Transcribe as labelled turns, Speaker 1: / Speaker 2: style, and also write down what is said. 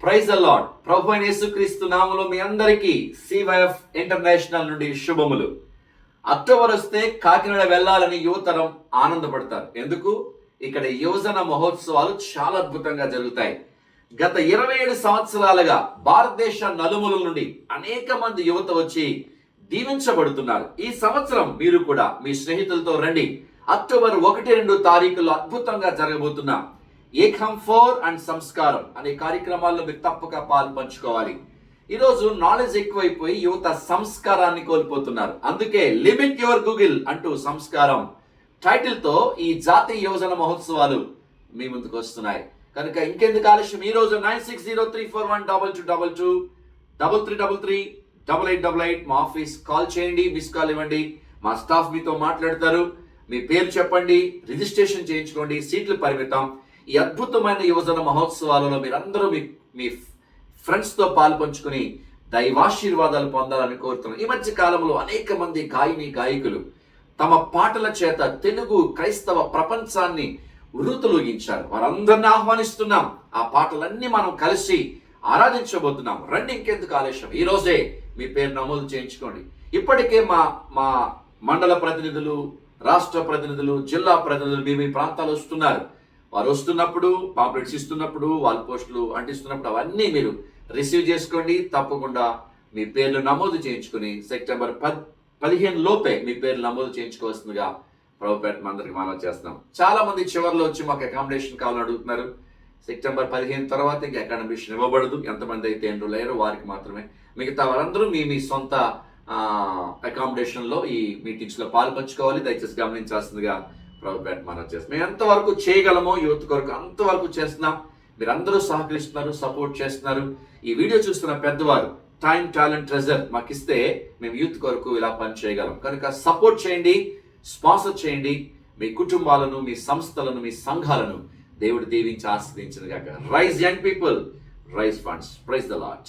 Speaker 1: Praise the lord. ప్రభు అయిన యేసుక్రీస్తు నామములో మీ అందరికీ సివైఎఫ్ ఇంటర్నేషనల్ నుండి శుభములు. అక్టోబర్ వస్తే కాకినాడ వెళ్ళాలని యువతరం ఆనందపడతారు. ఎందుకు? ఇక్కడ యువజన మహోత్సవాలు చాలా అద్భుతంగా జరుగుతాయి. గత 27 సంవత్సరాలుగా భారతదేశ నలుమూలల నుండి అనేక మంది యువత వచ్చి దీవించబడుతున్నారు. ఈ సంవత్సరం మీరు కూడా మీ స్నేహితులతో రండి. అక్టోబర్ 1-2 తారీఖుల్లో అద్భుతంగా జరగబోతున్న ఏకం 4 అండ్ సంస్కారం అనే కార్యక్రమాల్లో మీరు తప్పక పాలు పంచుకోవాలి. ఈరోజు నాలెడ్జ్ ఎక్కువైపోయి యువత సంస్కారాన్ని కోల్పోతున్నారు. అందుకే లిమిట్ యువర్ గూగుల్ అంటూ సంస్కారం టైటిల్ తో ఈ జాతీయ యువజన మహోత్సవాలు మీ ముందుకు వస్తున్నాయి. కనుక ఇంకెందుకు ఆలస్యం, ఈ రోజు 9603412222 3333 మా ఆఫీస్ కాల్ చేయండి, మిస్ కాల్ ఇవ్వండి. మా స్టాఫ్ మీతో మాట్లాడతారు. మీ పేరు చెప్పండి, రిజిస్ట్రేషన్ చేయించుకోండి. సీట్లు పరిమితం. ఈ అద్భుతమైన యువజన మహోత్సవాలలో మీరందరూ మీ ఫ్రెండ్స్తో పాలు పంచుకుని దైవాశీర్వాదాలు పొందాలని కోరుతున్నాను. ఈ మధ్య కాలంలో అనేక మంది గాయకులు తమ పాటల చేత తెలుగు క్రైస్తవ ప్రపంచాన్ని ఉరుతులూగించారు. వారందరినీ ఆహ్వానిస్తున్నాం. ఆ పాటలన్నీ మనం కలిసి ఆరాధించబోతున్నాం. రండి, ఇంకెందుకు ఆలస్యం, ఈ రోజే మీ పేరు నమోదు చేయించుకోండి. ఇప్పటికే మా మండల ప్రతినిధులు, రాష్ట్ర ప్రతినిధులు, జిల్లా ప్రతినిధులు మీ ప్రాంతాలు వస్తున్నారు. వారు వస్తున్నప్పుడు, పాంప్లెట్స్ ఇస్తున్నప్పుడు, వాల్ పోస్టులు అంటిస్తున్నప్పుడు అవన్నీ మీరు రిసీవ్ చేసుకోండి. తప్పకుండా మీ పేర్లు నమోదు చేయించుకుని సెప్టెంబర్ 15 లోపే మీ పేర్లు నమోదు చేయించుకోవాల్సిందిగా ప్రభుపేట అందరికి మనం చేస్తున్నాం. చాలా మంది చివరిలో వచ్చి మాకు అకామిడేషన్ కావాలని అడుగుతున్నారు. సెప్టెంబర్ 15 తర్వాత ఇంకా అకామిడేషన్ ఇవ్వబడదు. ఎంతమంది అయితే ఎన్రోల్ అయ్యారో వారికి మాత్రమే. మిగతా వారందరూ మీ సొంత అకామిడేషన్లో ఈ మీటింగ్స్లో పాలు పంచుకోవాలి. దయచేసి గమనించాల్సిందిగా ప్రభుపేట మనం చేస్తాం. మేము ఎంతవరకు చేయగలమో యూత్ కొరకు అంతవరకు చేస్తున్నాం. మీరందరూ సహకరిస్తున్నారు, సపోర్ట్ చేస్తున్నారు. ఈ వీడియో చూస్తున్న పెద్దవారు టైం, టాలెంట్, ట్రెజర్ మాకు ఇస్తే మేము యూత్ కొరకు ఇలా పని చేయగలం. కనుక సపోర్ట్ చేయండి, స్పాన్సర్ చేయండి. మీ కుటుంబాలను, మీ సంస్థలను, మీ సంఘాలను దేవుడు దీవించి ఆస్వాదించును గాక. Rise young people, rise funds. Praise the lord.